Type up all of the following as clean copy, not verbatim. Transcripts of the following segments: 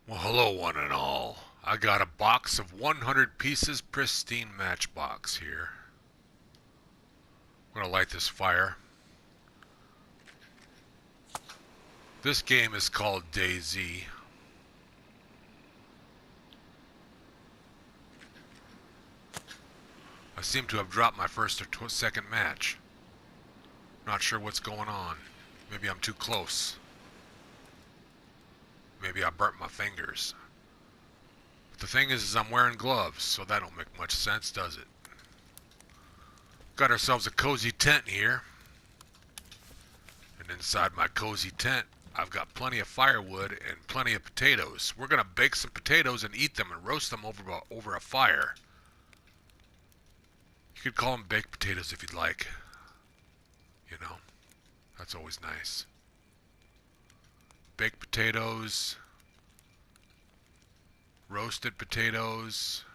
Well, hello, one and all. I got a box of 100 pieces pristine matchbox here. I'm gonna light this fire. This game is called DayZ. I seem to have dropped my first or second match. Not sure what's going on. Maybe I'm too close. Maybe I burnt my fingers. But the thing is I'm wearing gloves, so that don't make much sense, does it? Got ourselves a cozy tent here. And inside my cozy tent, I've got plenty of firewood and plenty of potatoes. We're gonna bake some potatoes and eat them and roast them over a fire. You could call them baked potatoes if you'd like. You know, that's always nice. Baked potatoes, roasted potatoes,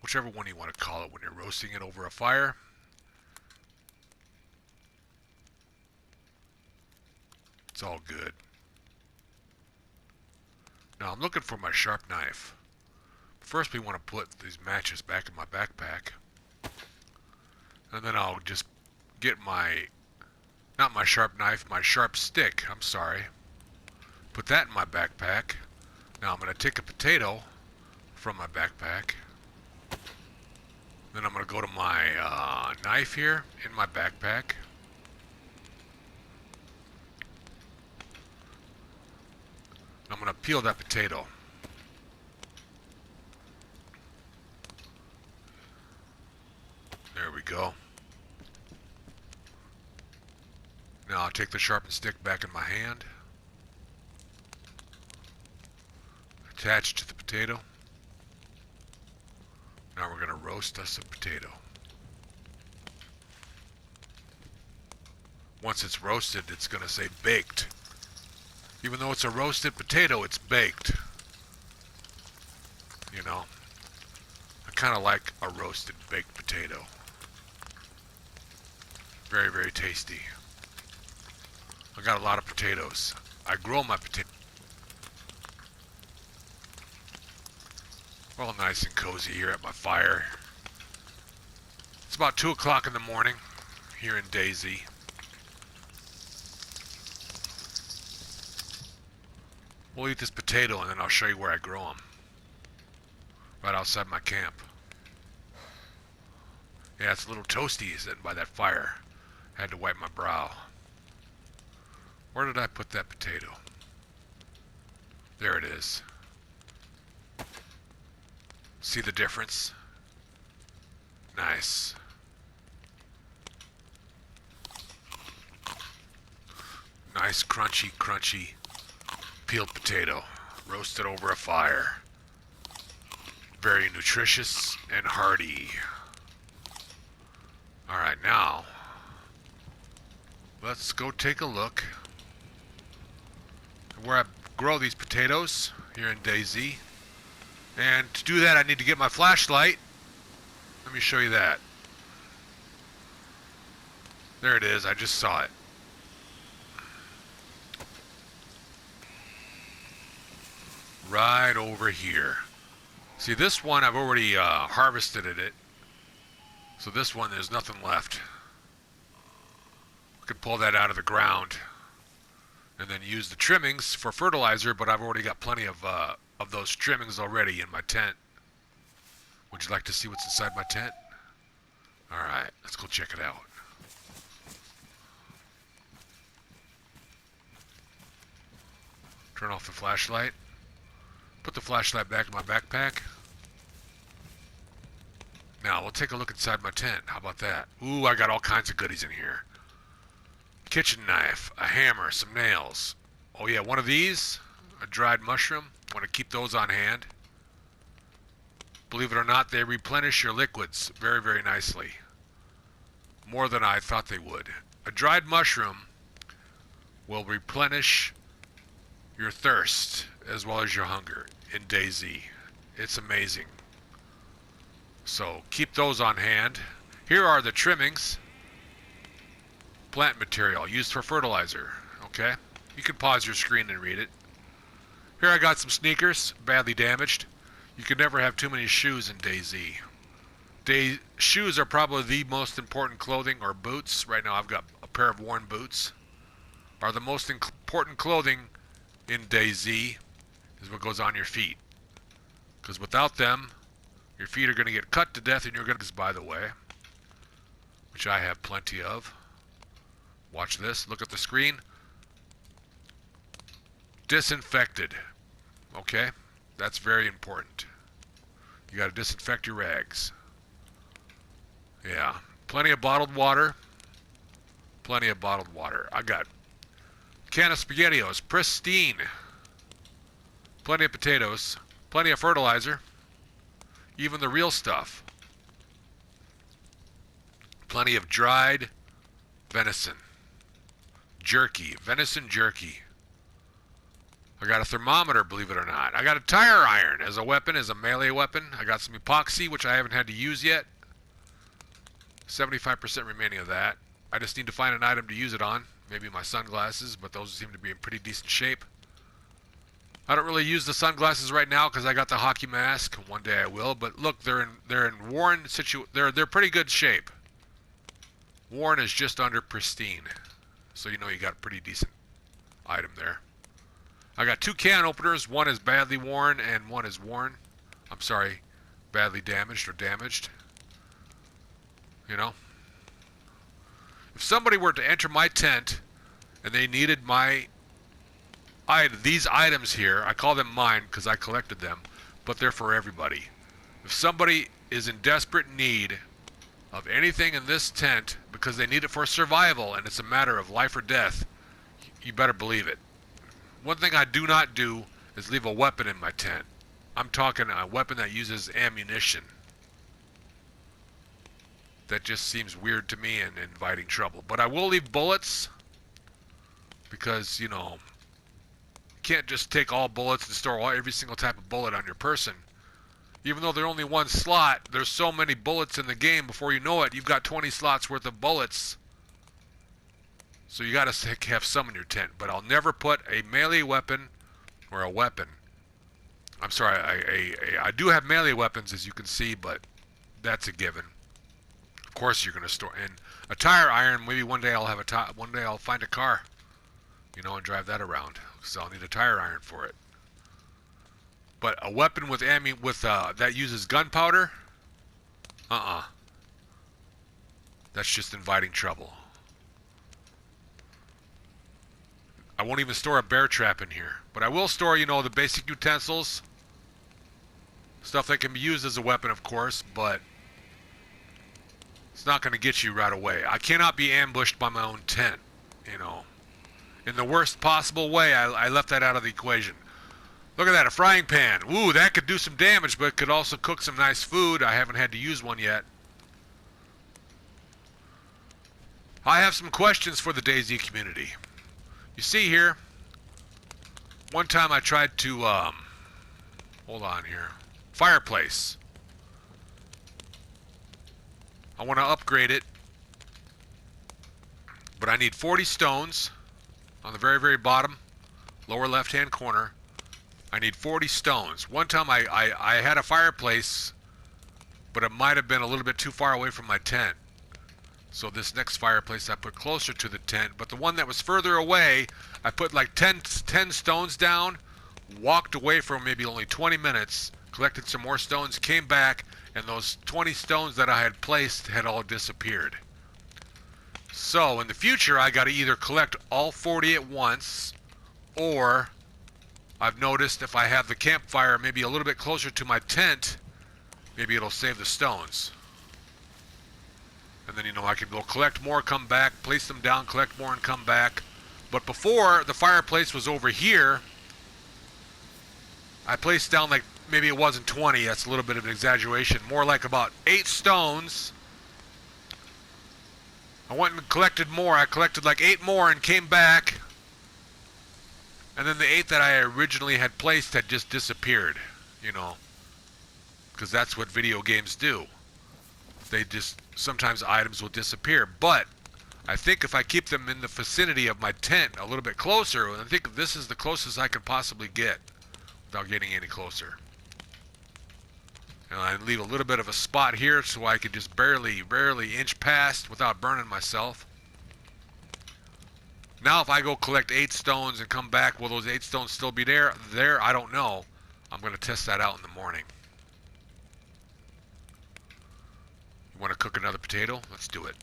whichever one you want to call it when you're roasting it over a fire. It's all good. Now I'm looking for my sharp knife. First we want to put these matches back in my backpack. And then I'll just get not my sharp knife, my sharp stick, I'm sorry. Put that in my backpack. Now I'm going to take a potato from my backpack. Then I'm going to go to my knife here in my backpack. I'm going to peel that potato. There we go. Now I'll take the sharpened stick back in my hand. Attach to the potato. Now we're going to roast us a potato. Once it's roasted, it's going to say baked. Even though it's a roasted potato, it's baked. You know, I kind of like a roasted baked potato. Very, very tasty. I got a lot of potatoes. I grow my potatoes. Well, nice and cozy here at my fire. It's about 2 o'clock in the morning here in DayZ. We'll eat this potato and then I'll show you where I grow them. Right outside my camp. Yeah, it's a little toasty sitting by that fire. I had to wipe my brow. Where did I put that potato? There it is. See the difference? Nice. Nice crunchy, crunchy peeled potato. Roasted over a fire. Very nutritious and hearty. Alright, now let's go take a look at where I grow these potatoes here in DayZ. And to do that, I need to get my flashlight. Let me show you that. There it is. I just saw it. Right over here. See, this one I've already harvested it. So this one, there's nothing left. I could pull that out of the ground and then use the trimmings for fertilizer, but I've already got plenty of those trimmings already in my tent. Would you like to see what's inside my tent? Alright, let's go check it out. Turn off the flashlight. Put the flashlight back in my backpack. Now, we'll take a look inside my tent. How about that? Ooh, I got all kinds of goodies in here. Kitchen knife, a hammer, some nails. Oh yeah, one of these, a dried mushroom. Want to keep those on hand. Believe it or not, they replenish your liquids very, very nicely. More than I thought they would. A dried mushroom will replenish your thirst as well as your hunger in DayZ. It's amazing. So keep those on hand. Here are the trimmings. Plant material used for fertilizer. Okay? You can pause your screen and read it. Here I got some sneakers, badly damaged. You can never have too many shoes in DayZ. Shoes are probably the most important clothing, or boots. Right now I've got a pair of worn boots. Are the most important clothing in DayZ is what goes on your feet. Because without them, your feet are going to get cut to death and you're going to, by the way, which I have plenty of. Watch this. Look at the screen. Disinfected. Okay? That's very important. You got to disinfect your rags. Yeah. Plenty of bottled water. Plenty of bottled water. I got a can of SpaghettiOs. Pristine. Plenty of potatoes. Plenty of fertilizer. Even the real stuff. Plenty of dried venison. Jerky. Venison jerky. I got a thermometer, believe it or not. I got a tire iron as a weapon, as a melee weapon. I got some epoxy, which I haven't had to use yet. 75% remaining of that. I just need to find an item to use it on. Maybe my sunglasses, but those seem to be in pretty decent shape. I don't really use the sunglasses right now because I got the hockey mask. One day I will, but look, they're in worn they're pretty good shape. Worn is just under pristine. So you know you got a pretty decent item there. I got 2 can openers. One is badly worn and one is worn. I'm sorry, badly damaged or damaged. You know? If somebody were to enter my tent and they needed these items here, I call them mine because I collected them, but they're for everybody. If somebody is in desperate need of anything in this tent because they need it for survival and it's a matter of life or death, you better believe it. One thing I do not do is leave a weapon in my tent. I'm talking a weapon that uses ammunition. That just seems weird to me and inviting trouble. But I will leave bullets because, you know, you can't just take all bullets and store every single type of bullet on your person. Even though they're only one slot, there's so many bullets in the game, before you know it, you've got 20 slots worth of bullets. So you gotta have some in your tent. But I'll never put a melee weapon or a weapon. I'm sorry, I do have melee weapons, as you can see, but that's a given. Of course you're gonna store in a tire iron. Maybe one day I'll have one day I'll find a car, you know, and drive that around. So I'll need a tire iron for it. But a weapon with that uses gunpowder, that's just inviting trouble. I won't even store a bear trap in here, but I will store, you know, the basic utensils, stuff that can be used as a weapon, of course, but it's not going to get you right away. I cannot be ambushed by my own tent, you know. In the worst possible way, I left that out of the equation. Look at that, a frying pan. Ooh, that could do some damage, but it could also cook some nice food. I haven't had to use one yet. I have some questions for the DayZ community. You see here, one time I tried to, hold on here, fireplace. I want to upgrade it, but I need 40 stones on the very, very bottom, lower left-hand corner. I need 40 stones. One time I had a fireplace, but it might have been a little bit too far away from my tent. So this next fireplace I put closer to the tent, but the one that was further away, I put like 10 stones down, walked away for maybe only 20 minutes, collected some more stones, came back, and those 20 stones that I had placed had all disappeared. So in the future, I got to either collect all 40 at once, or I've noticed if I have the campfire maybe a little bit closer to my tent, maybe it'll save the stones. And then, you know, I can go collect more, come back, place them down, collect more, and come back. But before, the fireplace was over here. I placed down, like, maybe it wasn't 20, that's a little bit of an exaggeration, more like about 8 stones. I went and collected more. I collected like 8 more and came back. And then the 8 that I originally had placed had just disappeared, you know. Because that's what video games do. They just, sometimes items will disappear. But I think if I keep them in the vicinity of my tent a little bit closer, I think this is the closest I could possibly get. without getting any closer. And I leave a little bit of a spot here so I can just barely inch past without burning myself. Now if I go collect 8 stones and come back, will those 8 stones still be there? I don't know. I'm going to test that out in the morning. You want to cook another potato? Let's do it.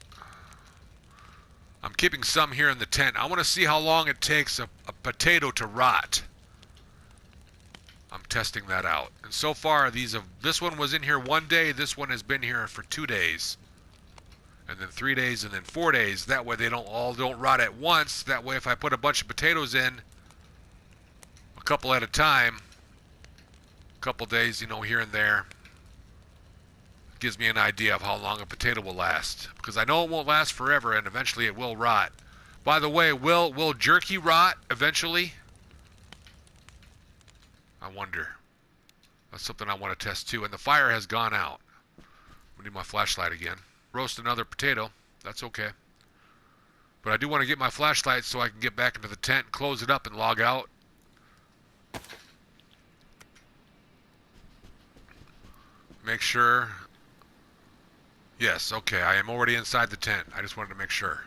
I'm keeping some here in the tent. I want to see how long it takes a potato to rot. I'm testing that out. And so far, this one was in here 1 day. This one has been here for 2 days. And then 3 days, and then 4 days. That way they don't rot at once. That way if I put a bunch of potatoes in, a couple at a time, a couple days, you know, here and there, gives me an idea of how long a potato will last. Because I know it won't last forever, and eventually it will rot. By the way, will jerky rot eventually? I wonder. That's something I want to test too. And the fire has gone out. I need my flashlight again. Roast another potato. That's okay. But I do want to get my flashlight so I can get back into the tent, close it up, and log out. Make sure. Yes, okay. I am already inside the tent. I just wanted to make sure.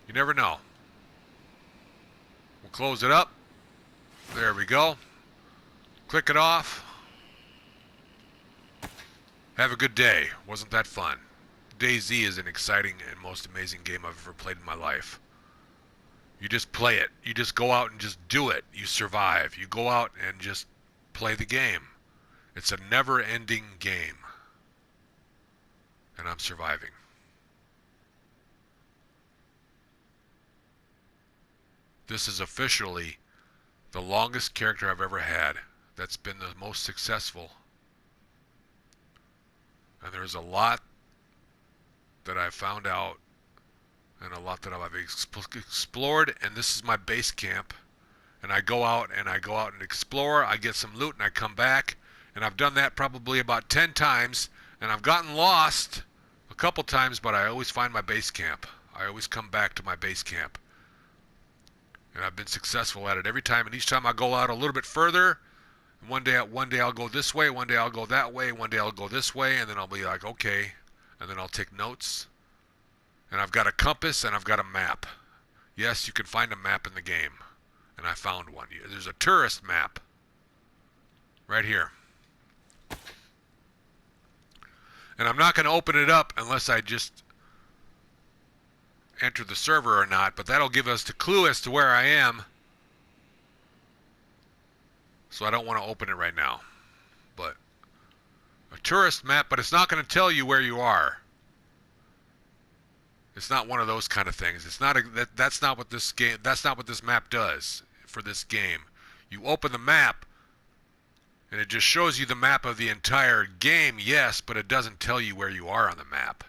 You never know. We'll close it up. There we go. Click it off. Have a good day. Wasn't that fun? DayZ is an exciting and most amazing game I've ever played in my life. You just play it. You just go out and just do it. You survive. You go out and just play the game. It's a never-ending game. And I'm surviving. This is officially the longest character I've ever had. That's been the most successful. And there's a lot that I've found out and a lot that I've explored, and this is my base camp. And I go out and explore, I get some loot and I come back, and I've done that probably about 10 times, and I've gotten lost a couple times, but I always find my base camp. I always come back to my base camp. And I've been successful at it every time, and each time I go out a little bit further. One day I'll go this way, one day I'll go that way, one day I'll go this way, and then I'll be like, okay, and then I'll take notes. And I've got a compass and I've got a map. Yes, you can find a map in the game, and I found one. There's a tourist map right here. And I'm not going to open it up unless I just enter the server or not, but that'll give us a clue as to where I am. So I don't want to open it right now. But a tourist map, but it's not going to tell you where you are. It's not one of those kind of things. It's not that's not what this game, that's not what this map does for this game. You open the map and it just shows you the map of the entire game, yes, but it doesn't tell you where you are on the map.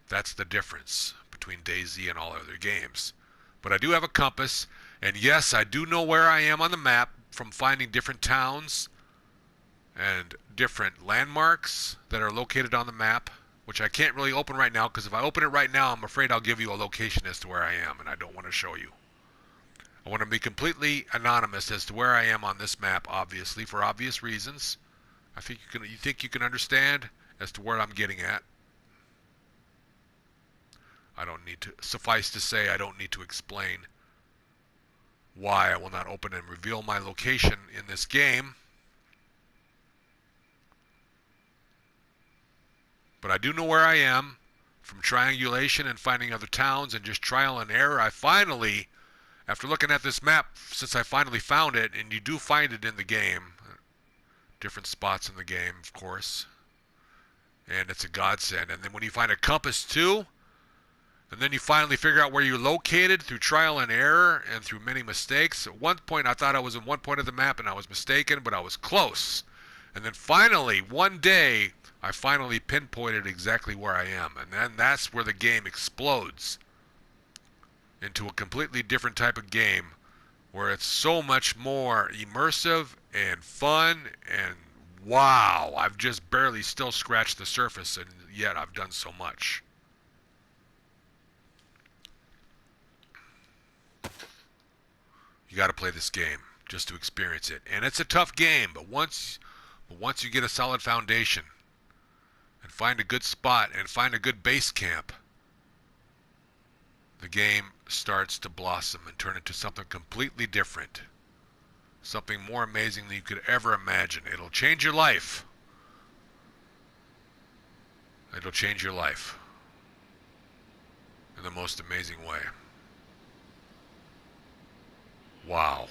That's the difference between DayZ and all other games. But I do have a compass, and yes, I do know where I am on the map from finding different towns and different landmarks that are located on the map, which I can't really open right now, because if I open it right now, I'm afraid I'll give you a location as to where I am, and I don't want to show you. I want to be completely anonymous as to where I am on this map, obviously, for obvious reasons. I think you think you can understand as to where I'm getting at. I don't need to, suffice to say, I don't need to explain why I will not open and reveal my location in this game. But I do know where I am from triangulation and finding other towns and just trial and error. I finally, after looking at this map, since I finally found it, and you do find it in the game, different spots in the game, of course, and it's a godsend. And then when you find a compass too, and then you finally figure out where you're located through trial and error and through many mistakes. At one point I thought I was in one point of the map and I was mistaken, but I was close. And then finally, one day, I finally pinpointed exactly where I am. And then that's where the game explodes into a completely different type of game, where it's so much more immersive and fun, and wow, I've just barely still scratched the surface, and yet I've done so much. You got to play this game. just to experience it. And it's a tough game, but once you get a solid foundation and find a good spot and find a good base camp, the game starts to blossom and turn into something completely different. Something more amazing than you could ever imagine. It'll change your life. It'll change your life in the most amazing way. Wow.